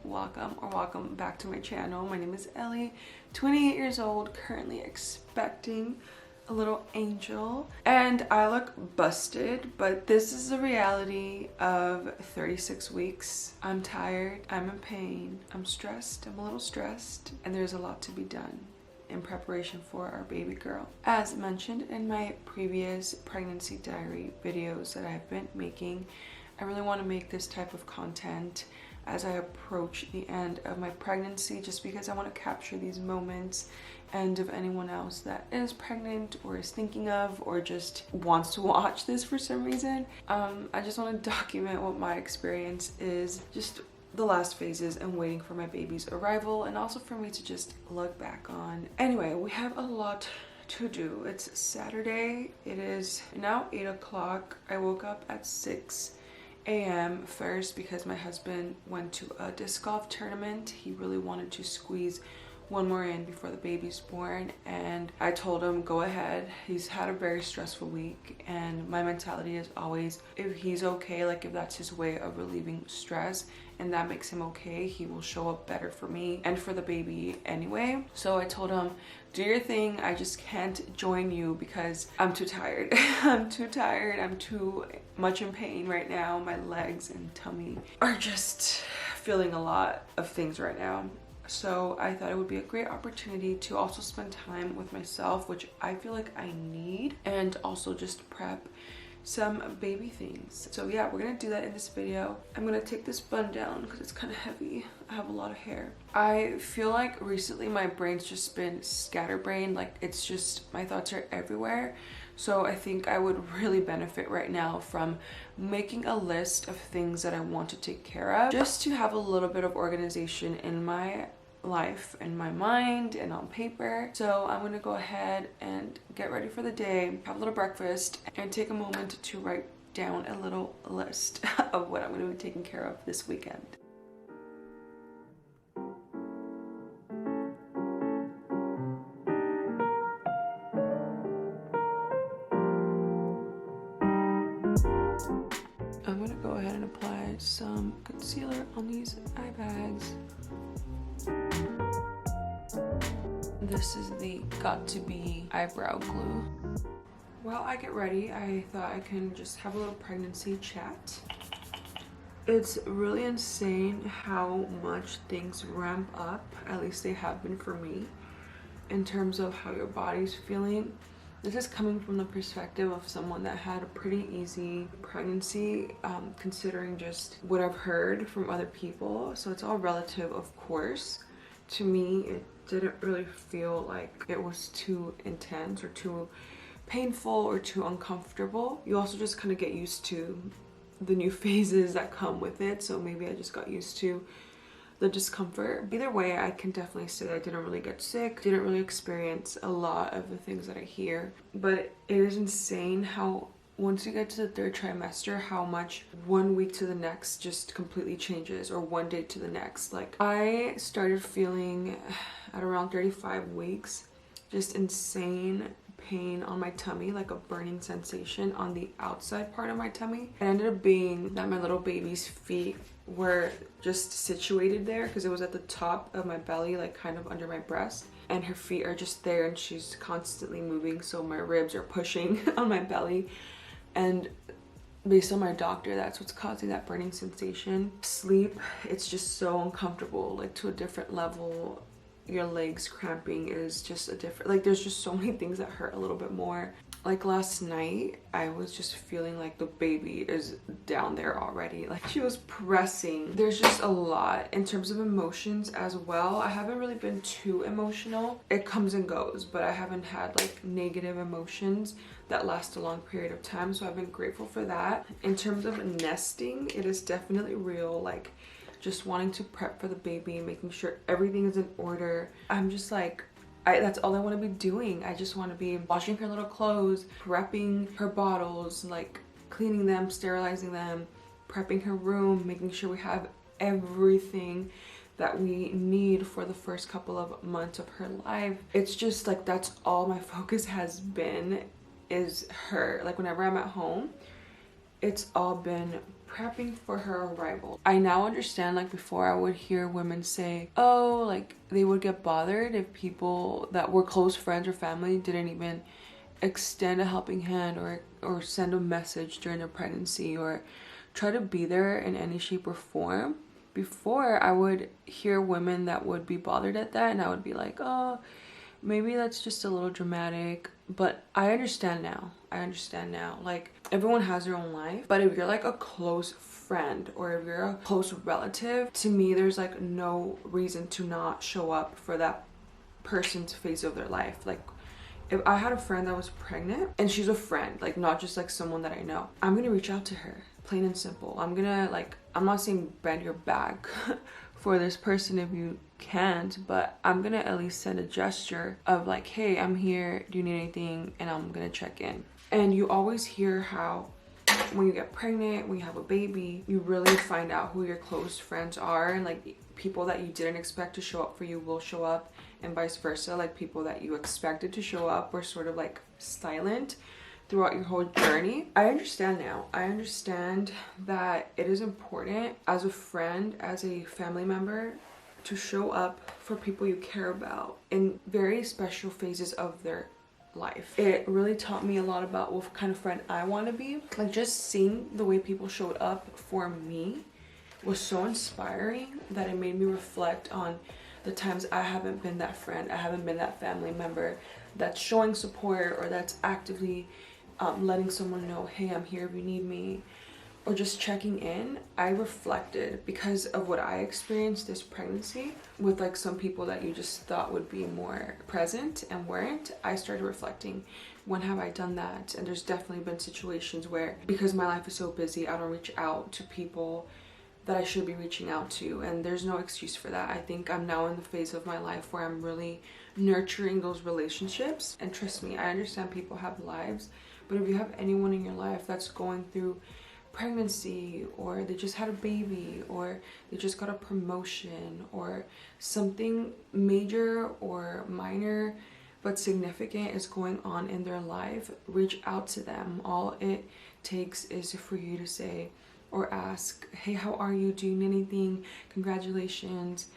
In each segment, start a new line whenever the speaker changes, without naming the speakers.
welcome back to my channel. My name is Ellie, 28 years old, currently expecting a little angel, and I look busted, but this is the reality of 36 weeks. I'm tired, I'm in pain, I'm stressed, I'm a little stressed, and there's a lot to be done in preparation for our baby girl. As mentioned in my previous pregnancy diary videos that I've been making, I really want to make this type of content as I approach the end of my pregnancy, just because I want to capture these moments, and if anyone else that is pregnant or is thinking of or just wants to watch this for some reason, I just want to document what my experience is, just the last phases and waiting for my baby's arrival, and also for me to just look back on. Anyway, we have a lot to do. It's Saturday. It is now 8 o'clock. I woke up at 6 a.m. first because my husband went to a disc golf tournament. He really wanted to squeeze one more in before the baby's born, and I told him go ahead. He's had a very stressful week, and my mentality is always, if he's okay, like if that's his way of relieving stress and that makes him okay, he will show up better for me and for the baby anyway. So I told him, do your thing, I just can't join you because I'm too tired. I'm too tired, I'm too much in pain right now. My legs and tummy are just feeling a lot of things right now. So I thought it would be a great opportunity to also spend time with myself, which I feel like I need, and also just prep some baby things. So yeah, we're gonna do that in this video. I'm gonna take this bun down because it's kind of heavy. I have a lot of hair. I feel like recently my brain's just been scatterbrained, like it's just, my thoughts are everywhere. So I think I would really benefit right now from making a list of things that I want to take care of, just to have a little bit of organization in my life, in my mind, and on paper. So I'm gonna go ahead and get ready for the day, have a little breakfast, and take a moment to write down a little list of what I'm gonna be taking care of this weekend. I'm gonna go ahead and apply some concealer on these eye bags. This is the Got To Be eyebrow glue. While I get ready, I thought I can just have a little pregnancy chat. It's really insane how much things ramp up, at least they have been for me, in terms of how your body's feeling. This is coming from the perspective of someone that had a pretty easy pregnancy, considering just what I've heard from other people. So it's all relative, of course. To me, it didn't really feel like it was too intense or too painful or too uncomfortable. You also just kind of get used to the new phases that come with it. So maybe I just got used to the discomfort. Either way, I can definitely say that I didn't really get sick, didn't really experience a lot of the things that I hear. But it is insane how once you get to the third trimester, how much 1 week to the next just completely changes, or one day to the next. Like, I started feeling at around 35 weeks just insane pain on my tummy, like a burning sensation on the outside part of my tummy. It ended up being that my little baby's feet were just situated there because it was at the top of my belly, like kind of under my breast, and her feet are just there and she's constantly moving, so my ribs are pushing on my belly. And based on my doctor, that's what's causing that burning sensation. Sleep, it's just so uncomfortable, like to a different level. Your legs cramping is just a different, like there's just so many things that hurt a little bit more. Like last night, I was just feeling like the baby is down there already. Like she was pressing. There's just a lot in terms of emotions as well. I haven't really been too emotional. It comes and goes, but I haven't had like negative emotions that last a long period of time. So I've been grateful for that. In terms of nesting, it is definitely real. Like just wanting to prep for the baby, making sure everything is in order. I'm just like, that's all I want to be doing. I just want to be washing her little clothes, prepping her bottles, like cleaning them, sterilizing them, prepping her room, making sure we have everything that we need for the first couple of months of her life. It's just like, that's all my focus has been, is her. Like whenever I'm at home, it's all been prepping for her arrival. I now understand, like before I would hear women say, oh, like they would get bothered if people that were close friends or family didn't even extend a helping hand or send a message during their pregnancy or try to be there in any shape or form. Before, I would hear women that would be bothered at that, and I would be like, oh, maybe that's just a little dramatic. But I understand now. Like, everyone has their own life, but if you're like a close friend or if you're a close relative, to me there's like no reason to not show up for that person's phase of their life. Like, if I had a friend that was pregnant and she's a friend, like not just like someone that I know, I'm gonna reach out to her, plain and simple. I'm not saying bend your back for this person if you can't, but I'm gonna at least send a gesture of like, hey, I'm here, do you need anything? And I'm gonna check in. And you always hear how when you get pregnant, when you have a baby, you really find out who your close friends are, and like people that you didn't expect to show up for you will show up, and vice versa. Like people that you expected to show up were sort of like silent throughout your whole journey. I understand now. I understand that it is important as a friend, as a family member, to show up for people you care about in very special phases of their life. It really taught me a lot about what kind of friend I want to be. Like, just seeing the way people showed up for me was so inspiring that it made me reflect on the times I haven't been that friend, I haven't been that family member that's showing support or that's actively letting someone know, hey, I'm here if you need me, or just checking in. I reflected because of what I experienced this pregnancy with like some people that you just thought would be more present and weren't. I started reflecting, when have I done that? And there's definitely been situations where, because my life is so busy, I don't reach out to people that I should be reaching out to, and there's no excuse for that. I think I'm now in the phase of my life where I'm really nurturing those relationships. And trust me, I understand people have lives, but if you have anyone in your life that's going through pregnancy, or they just had a baby, or they just got a promotion, or something major or minor but significant is going on in their life, reach out to them. All it takes is for you to say or ask, hey, how are you? Do you need anything? Congratulations.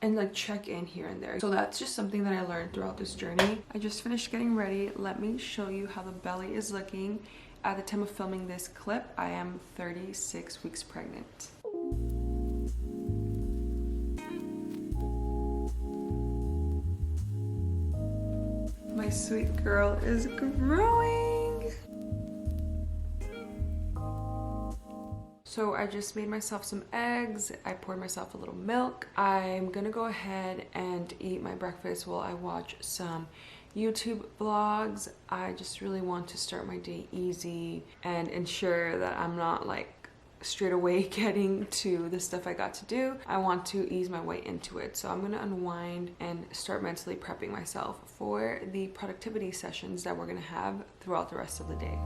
And like check in here and there. So that's just something that I learned throughout this journey. I just finished getting ready. Let me show you how the belly is looking. At the time of filming this clip, I am 36 weeks pregnant. My sweet girl is growing. So I just made myself some eggs. I poured myself a little milk. I'm gonna go ahead and eat my breakfast while I watch some YouTube vlogs. I just really want to start my day easy and ensure that I'm not like straight away getting to the stuff I got to do. I want to ease my way into it. So I'm gonna unwind and start mentally prepping myself for the productivity sessions that we're gonna have throughout the rest of the day.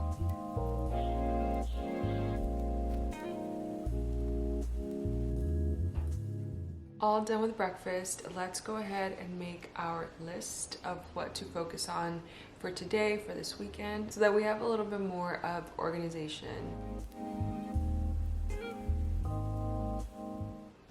All done with breakfast. Let's go ahead and make our list of what to focus on for today, for this weekend, so that we have a little bit more of organization.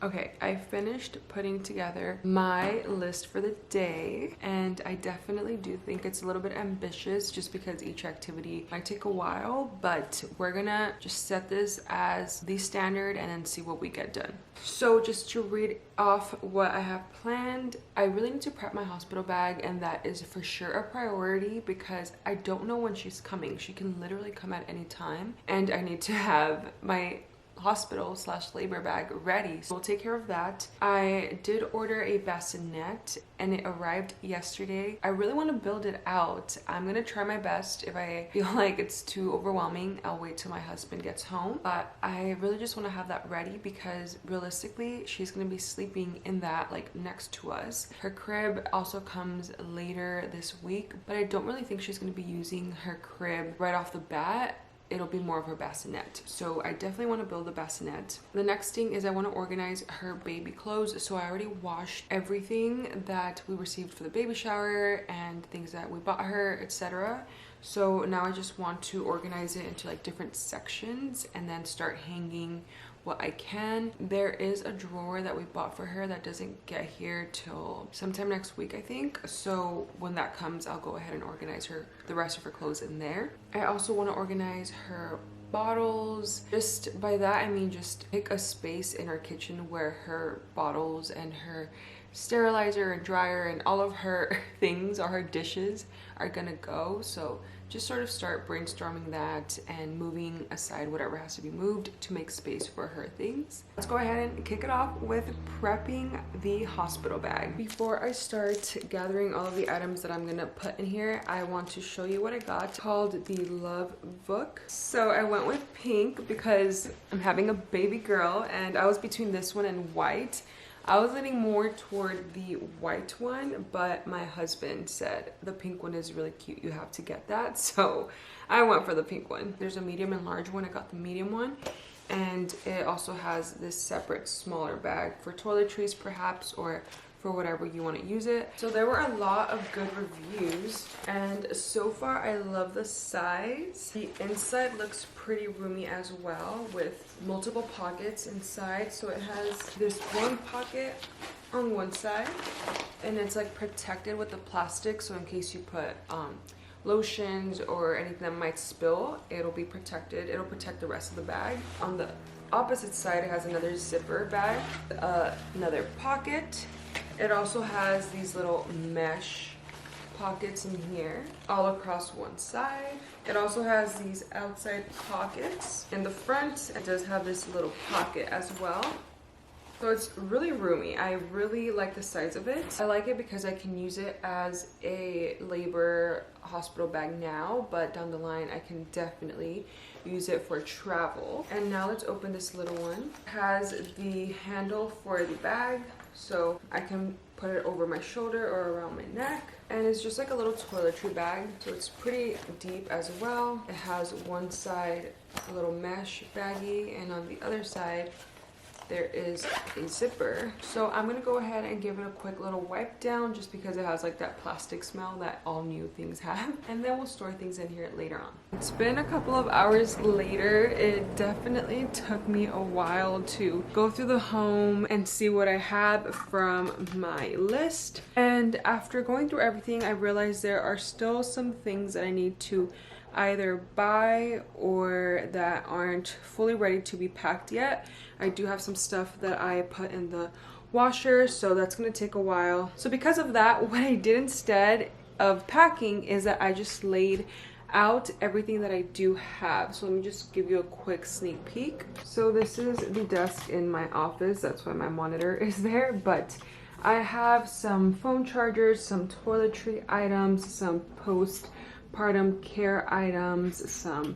Okay, I finished putting together my list for the day, and I definitely do think it's a little bit ambitious just because each activity might take a while, but we're gonna just set this as the standard and then see what we get done. So just to read off what I have planned, I really need to prep my hospital bag, and that is for sure a priority because I don't know when she's coming. She can literally come at any time, and I need to have my hospital/labor bag ready, so we'll take care of that. I did order a bassinet and it arrived yesterday. I really want to build it out. I'm gonna try my best. If I feel like it's too overwhelming, I'll wait till my husband gets home, but I really just want to have that ready because realistically she's gonna be sleeping in that like next to us. Her crib also comes later this week, but I don't really think she's gonna be using her crib right off the bat. It'll be more of her bassinet. So I definitely want to build a bassinet. The next thing is I want to organize her baby clothes. So I already washed everything that we received for the baby shower and things that we bought her, etc. So now I just want to organize it into like different sections and then start hanging what I can. There is a drawer that we bought for her that doesn't get here till sometime next week, I think. So when that comes, I'll go ahead and organize the rest of her clothes in there. I also want to organize her bottles. Just by that I mean just pick a space in our kitchen where her bottles and her sterilizer and dryer and all of her things or her dishes are gonna go. So just sort of start brainstorming that and moving aside whatever has to be moved to make space for her things. Let's go ahead and kick it off with prepping the hospital bag. Before I start gathering all of the items that I'm gonna put in here, I want to show you what I got called the Love Book. So I went with pink because I'm having a baby girl and I was between this one and white. I was leaning more toward the white one, but my husband said the pink one is really cute, you have to get that. So I went for the pink one. There's a medium and large one. I got the medium one, and it also has this separate smaller bag for toiletries perhaps, or for whatever you want to use it. So there were a lot of good reviews, and so far I love the size. The inside looks pretty roomy as well, with multiple pockets inside. So it has this one pocket on one side, and it's like protected with the plastic, so in case you put lotions or anything that might spill, it'll be protected. It'll protect the rest of the bag. On the opposite side, it has another zipper bag, another pocket. It also has these little mesh pockets in here all across one side. It also has these outside pockets. In the front, it does have this little pocket as well. So it's really roomy. I really like the size of it. I like it because I can use it as a labor hospital bag now, but down the line I can definitely use it for travel. And now let's open this little one. It has the handle for the bag, so I can put it over my shoulder or around my neck. And it's just like a little toiletry bag, so it's pretty deep as well. It has one side a little mesh baggie, and on the other side there is a zipper. So I'm gonna go ahead and give it a quick little wipe down, just because it has like that plastic smell that all new things have, and then we'll store things in here later on. It's been a couple of hours later. It definitely took me a while to go through the home and see what I have from my list, and after going through everything I realized there are still some things that I need to either buy or that aren't fully ready to be packed yet. I do have some stuff that I put in the washer, so that's gonna take a while. So because of that, what I did instead of packing is that I just laid out everything that I do have. So let me just give you a quick sneak peek. So this is the desk in my office. That's why my monitor is there, but I have some phone chargers, some toiletry items, some postpartum care items, some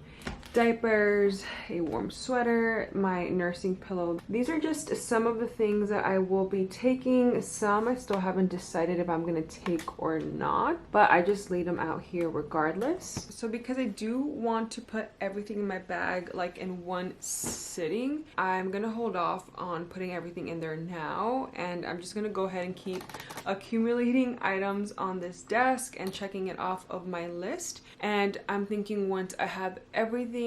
diapers, a warm sweater, my nursing pillow. These are just some of the things that I will be taking. Some I still haven't decided if I'm gonna take or not, but I just laid them out here regardless. So because I do want to put everything in my bag like in one sitting, I'm gonna hold off on putting everything in there now, and I'm just gonna go ahead and keep accumulating items on this desk and checking it off of my list. And I'm thinking once I have everything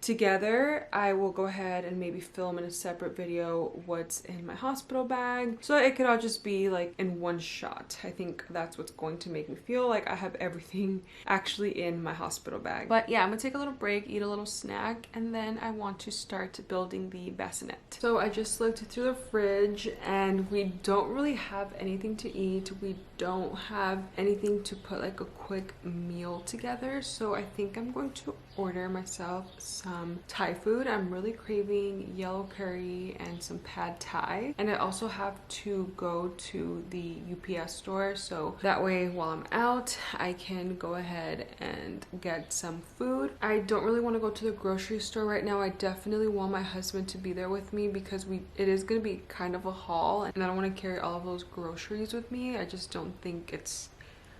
together, I will go ahead and maybe film in a separate video what's in my hospital bag, so it could all just be like in one shot. I think that's what's going to make me feel like I have everything actually in my hospital bag. But yeah, I'm gonna take a little break, eat a little snack, and then I want to start building the bassinet. So I just looked through the fridge and we don't really have anything to eat. We don't have anything to put like a quick meal together, so I think I'm going to order myself some Thai food. I'm really craving yellow curry and some pad Thai, and I also have to go to the UPS store, so that way while I'm out I can go ahead and get some food. I don't really want to go to the grocery store right now. I definitely want my husband to be there with me because it is going to be kind of a haul, and I don't want to carry all of those groceries with me. I just don't think it's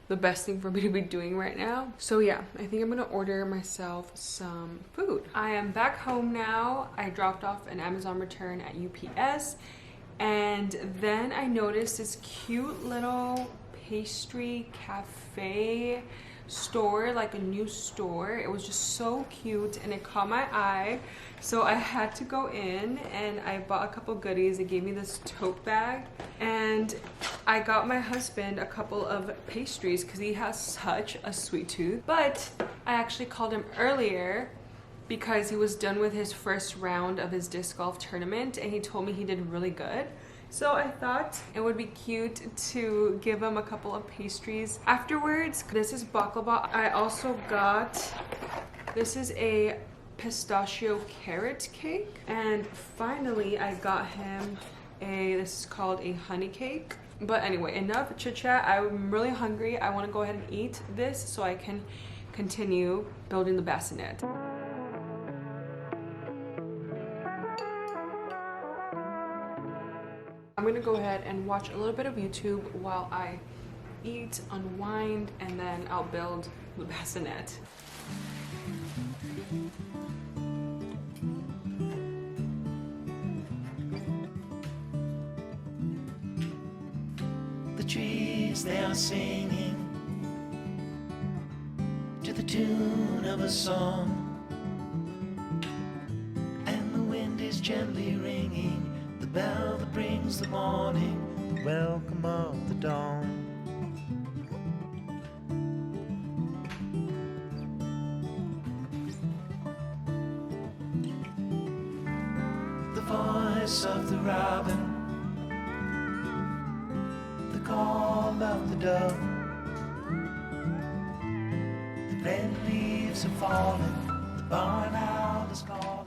the best thing for me to be doing right now. So yeah, I think I'm gonna order myself some food. I am back home now. I dropped off an Amazon return at UPS, and then I noticed this cute little pastry cafe store, like a new store. It was just so cute and it caught my eye. So I had to go in and I bought a couple goodies. They gave me this tote bag and I got my husband a couple of pastries because he has such a sweet tooth. But I actually called him earlier because he was done with his first round of his disc golf tournament and he told me he did really good. So I thought it would be cute to give him a couple of pastries afterwards. This is baklava. I also got, this is a pistachio carrot cake. And finally I got him this is called a honey cake. But anyway, enough chit chat. I'm really hungry. I want to go ahead and eat this so I can continue building the bassinet. I'm gonna go ahead and watch a little bit of YouTube while I eat, unwind, and then I'll build the bassinet.
The trees, they are singing to the tune of a song, and the wind is gently ringing the bell that brings the morning, the welcome of the dawn. The voice of the robin, the call of the dove, the red leaves are falling, the barn owl is calling.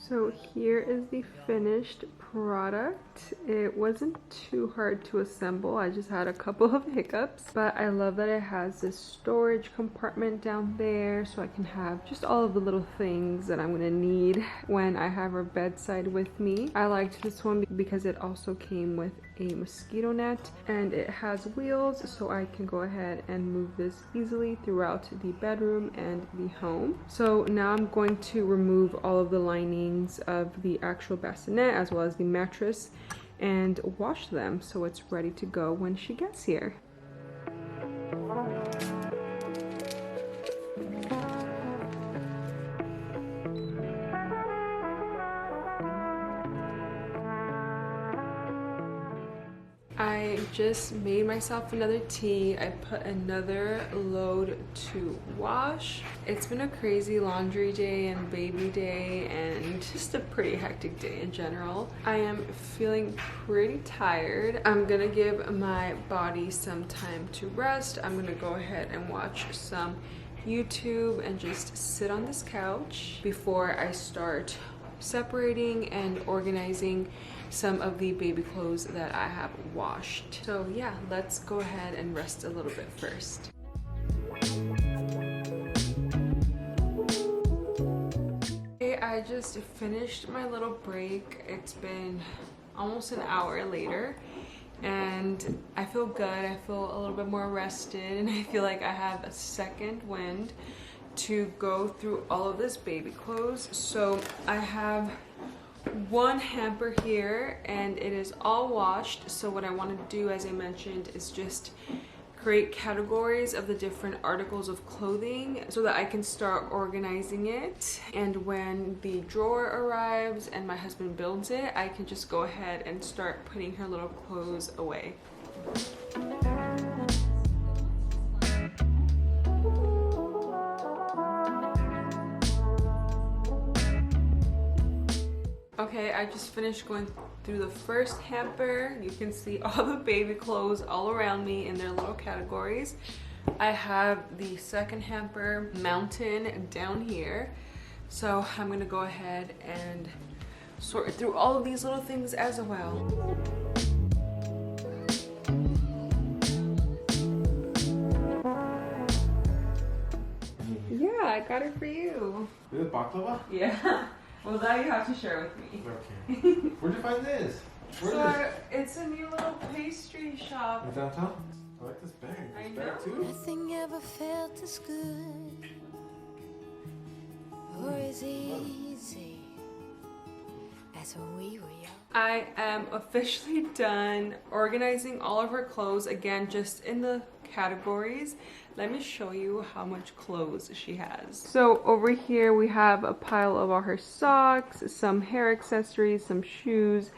So here is the finished product. It wasn't too hard to assemble. I just had a couple of hiccups, but I love that it has this storage compartment down there so I can have just all of the little things that I'm gonna need when I have her bedside with me. I liked this one because it also came with a mosquito net and it has wheels so I can go ahead and move this easily throughout the bedroom and the home. So now I'm going to remove all of the linings of the actual bassinet as well as the mattress and wash them so it's ready to go when she gets here. I just made myself another tea. I put another load to wash. It's been a crazy laundry day and baby day and just a pretty hectic day in general. I am feeling pretty tired. I'm gonna give my body some time to rest. I'm gonna go ahead and watch some YouTube and just sit on this couch before I start separating and organizing some of the baby clothes that I have washed. So yeah, let's go ahead and rest a little bit first. Okay, I just finished my little break. It's been almost an hour later and I feel good. I feel a little bit more rested and I feel like I have a second wind to go through all of this baby clothes. So I have one hamper here and it is all washed. So what I want to do, as I mentioned, is just create categories of the different articles of clothing so that I can start organizing it, and when the drawer arrives and my husband builds it, I can just go ahead and start putting her little clothes away. Okay, I just finished going through the first hamper. You can see all the baby clothes all around me in their little categories. I have the second hamper mountain down here. So I'm gonna go ahead and sort through all of these little things as well. Yeah, I got it for you.
Is it baklava?
Yeah. Well, now you have to share with me.
Okay. Where'd you find this?
It's a new little pastry shop.
In downtown? I like this bag.
I
This bag
know.
too?
Nothing ever felt as good or as easy as when we were young.
I am officially done organizing all of her clothes, again just in the categories. Let me show you how much clothes she has. So over here we have a pile of all her socks, some hair accessories, some shoes,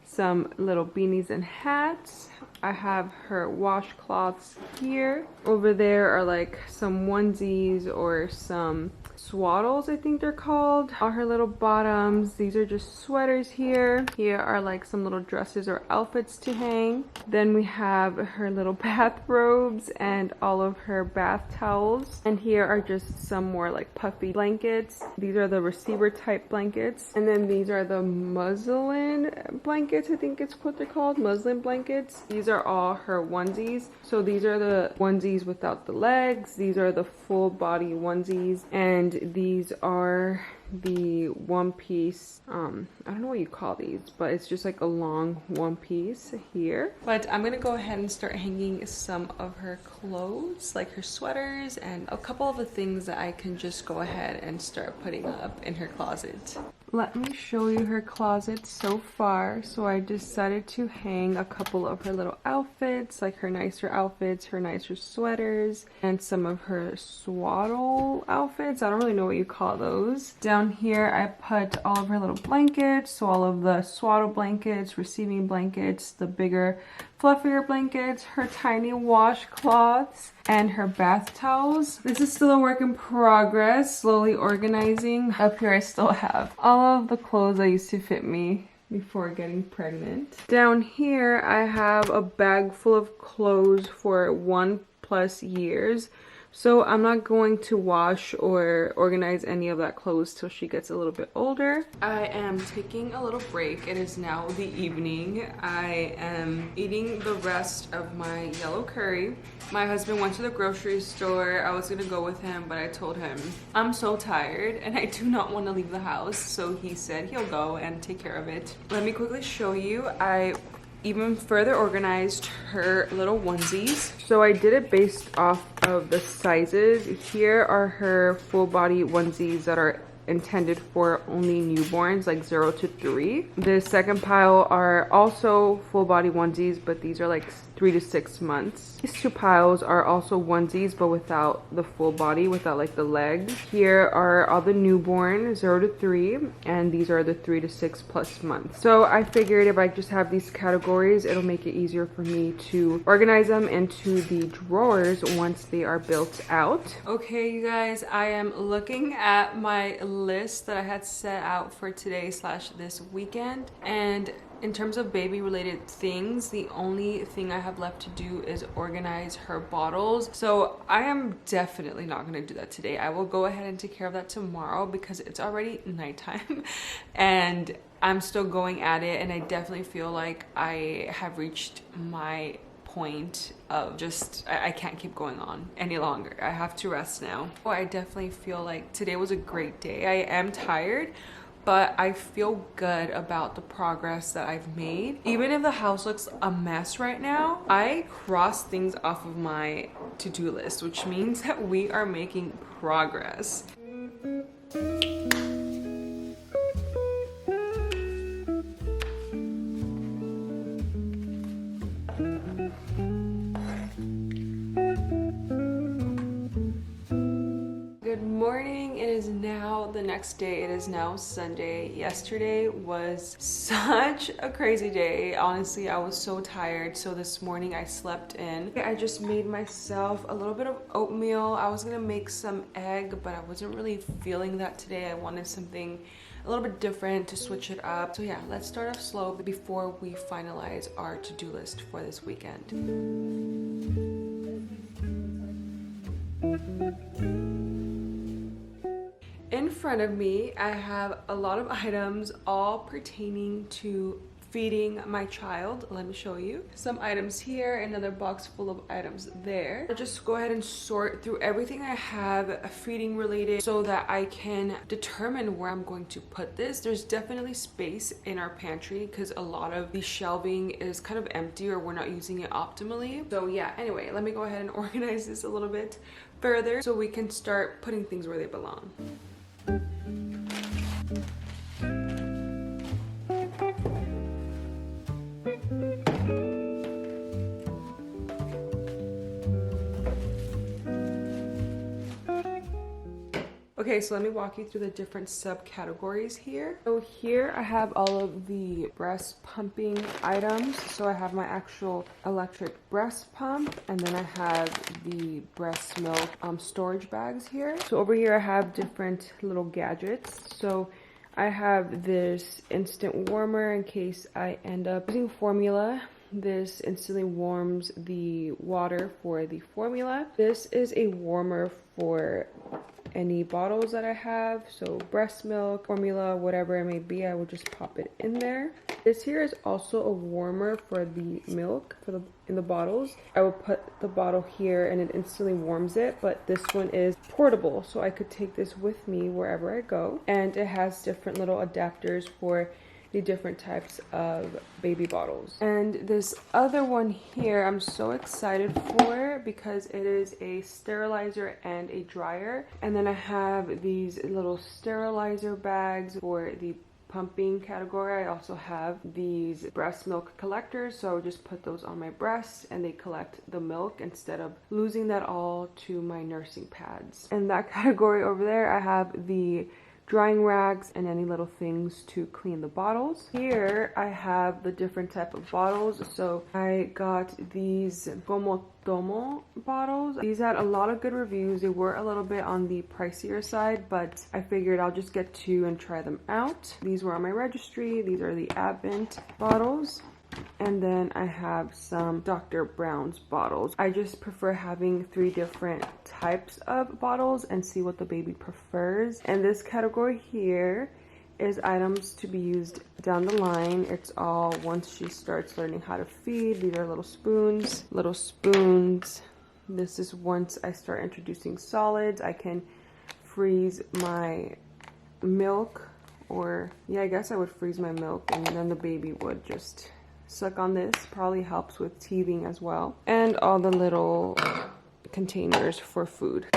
some little beanies and hats. I have her washcloths here. Over there are like some onesies or some swaddles, I think they're called. All her little bottoms. These are just sweaters here. Here are like some little dresses or outfits to hang. Then we have her little bathrobes and all of her bath towels. And here are just some more like puffy blankets. These are the receiver type blankets. And then these are the muslin blankets, I think it's what they're called, muslin blankets. These are all her onesies. So these are the onesies without the legs. These are the full body onesies. And these are the one piece, I don't know what you call these, but it's just like a long one piece here. But I'm gonna go ahead and start hanging some of her clothes, like her sweaters and a couple of the things that I can just go ahead and start putting up in her closet. Let me show you her closet so far. So I decided to hang a couple of her little outfits, like her nicer outfits, her nicer sweaters, and some of her swaddle outfits. I don't really know what you call those. Down here I put all of her little blankets, so all of the swaddle blankets, receiving blankets, the bigger fluffier blankets, her tiny washcloths, and her bath towels. This is still a work in progress, slowly organizing. Up here I still have all of the clothes that used to fit me before getting pregnant. Down here I have a bag full of clothes for 1+ years. So I'm not going to wash or organize any of that clothes till she gets a little bit older. I am taking a little break. It is now the evening. I am eating the rest of my yellow curry. My husband went to the grocery store. I was gonna go with him, but I told him I'm so tired and I do not want to leave the house. So he said he'll go and take care of it. Let me quickly show you. I even further organized her little onesies. So I did it based off of the sizes. Here are her full body onesies that are intended for only newborns, like 0 to 3. The second pile are also full body onesies, but these are like 3 to 6 months. These two piles are also onesies, but without the full body, without like the legs. Here are all the newborn, 0 to 3, and these are the 3 to 6+ months. So I figured if I just have these categories, it'll make it easier for me to organize them into the drawers once they are built out. Okay, you guys, I am looking at my list that I had set out for today / this weekend, and in terms of baby related things, the only thing I have left to do is organize her bottles. So I am definitely not going to do that today. I will go ahead and take care of that tomorrow because it's already nighttime and I'm still going at it, and I definitely feel like I have reached my point of just I can't keep going on any longer. I have to rest now. Oh, I definitely feel like today was a great day. I am tired, but I feel good about the progress that I've made. Even if the house looks a mess right now, I crossed things off of my to-do list, which means that we are making progress. Good morning. It is now the next day. It is now Sunday. Yesterday was such a crazy day. Honestly, I was so tired. So this morning I slept in. I just made myself a little bit of oatmeal. I was gonna make some egg, but I wasn't really feeling that today. I wanted something a little bit different to switch it up. So yeah, let's start off slow before we finalize our to-do list for this weekend. In front of me, I have a lot of items all pertaining to feeding my child. Let me show you. Some items here, another box full of items there. I'll just go ahead and sort through everything I have feeding related so that I can determine where I'm going to put this. There's definitely space in our pantry because a lot of the shelving is kind of empty or we're not using it optimally. So yeah, anyway, let me go ahead and organize this a little bit further so we can start putting things where they belong. Okay, so let me walk you through the different subcategories here. So here I have all of the breast pumping items. So I have my actual electric breast pump, and then I have the breast milk storage bags here. So over here I have different little gadgets. So I have this instant warmer in case I end up using formula. This instantly warms the water for the formula. This is a warmer for any bottles that I have, so breast milk, formula, whatever it may be, I would just pop it in there. This here is also a warmer for the milk in the bottles. I will put the bottle here and it instantly warms it, but this one is portable, so I could take this with me wherever I go. And it has different little adapters for the different types of baby bottles. And this other one here I'm so excited for because it is a sterilizer and a dryer. And then I have these little sterilizer bags for the pumping category. I also have these breast milk collectors, so I would just put those on my breasts and they collect the milk instead of losing that all to my nursing pads. In that category over there I have the drying rags and any little things to clean the bottles. Here I have the different type of bottles. So I got these Como Tomo bottles. These had a lot of good reviews. They were a little bit on the pricier side, but I figured I'll just get two and try them out. These were on my registry. These are the Advent bottles. And then I have some Dr. Brown's bottles. I just prefer having 3 different types of bottles and see what the baby prefers. And this category here is items to be used down the line. It's all once she starts learning how to feed. These are little spoons. This is once I start introducing solids. I can freeze my milk, or yeah, I guess I would freeze my milk and then the baby would just suck on this. Probably helps with teething as well. And all the little containers for food.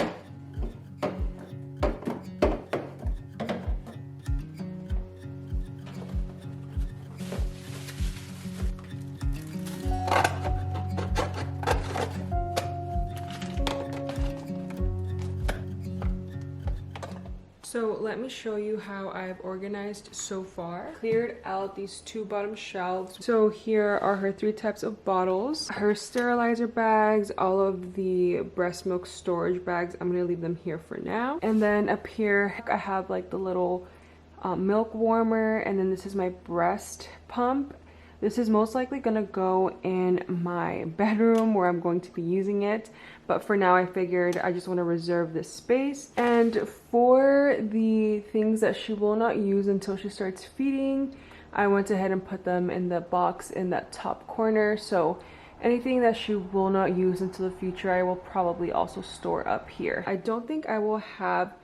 So let me show you how I've organized so far. Cleared out these 2 bottom shelves. So here are her 3 types of bottles, her sterilizer bags, all of the breast milk storage bags. I'm gonna leave them here for now. And then up here I have like the little milk warmer, and then this is my breast pump. This is most likely gonna go in my bedroom where I'm going to be using it. But for now I figured I just wanna reserve this space. And for the things that she will not use until she starts feeding, I went ahead and put them in the box in that top corner. So anything that she will not use until the future, I will probably also store up here. I don't think I will have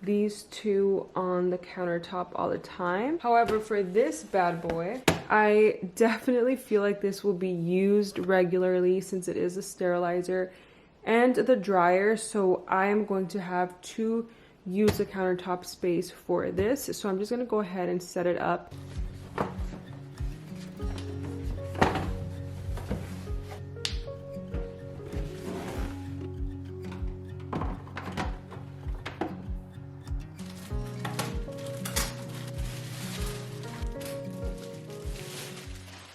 these 2 on the countertop all the time. However, for this bad boy, I definitely feel like this will be used regularly since it is a sterilizer and the dryer. So I am going to have to use the countertop space for this. So I'm just gonna go ahead and set it up.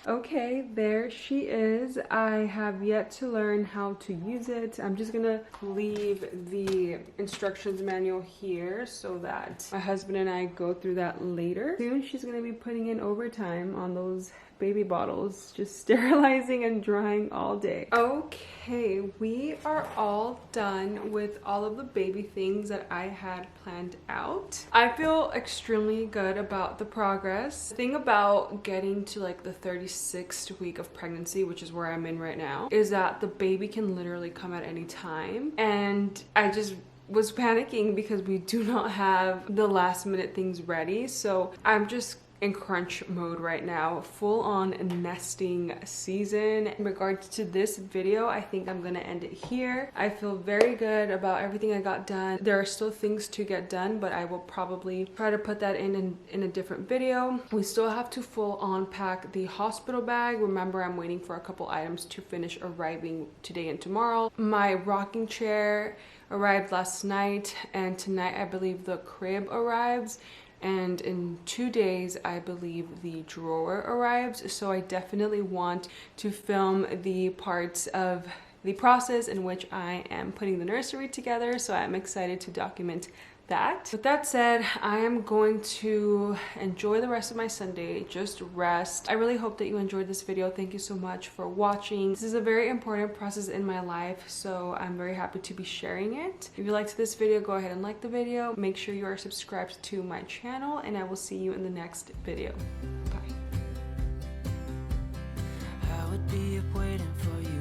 Okay, there she is. I have yet to learn how to use it. I'm just gonna leave the instructions manual here so that my husband and I go through that later. Soon she's gonna be putting in overtime on those baby bottles, just sterilizing and drying all day. Okay, we are all done with all of the baby things that I had planned out. I feel extremely good about the progress. The thing about getting to like the 36th week of pregnancy, which is where I'm in right now, is that the baby can literally come at any time. And I just was panicking because we do not have the last minute things ready. So I'm just in crunch mode right now, full on nesting season. In regards to this video, I think I'm gonna end it here. I feel very good about everything I got done. There are still things to get done, but I will probably try to put that in a different video. We still have to full on pack the hospital bag. Remember, I'm waiting for a couple items to finish arriving today and tomorrow. My rocking chair arrived last night, and tonight I believe the crib arrives, and in 2 days I believe the drawer arrives. So I definitely want to film the parts of the process in which I am putting the nursery together, so I'm excited to document that. With that said, I am going to enjoy the rest of my Sunday, just rest. I really hope that you enjoyed this video. Thank you so much for watching. This is a very important process in my life, so I'm very happy to be sharing it. If you liked this video, go ahead and like the video. Make sure you are subscribed to my channel, and I will see you in the next video. Bye.
I would be up waiting for you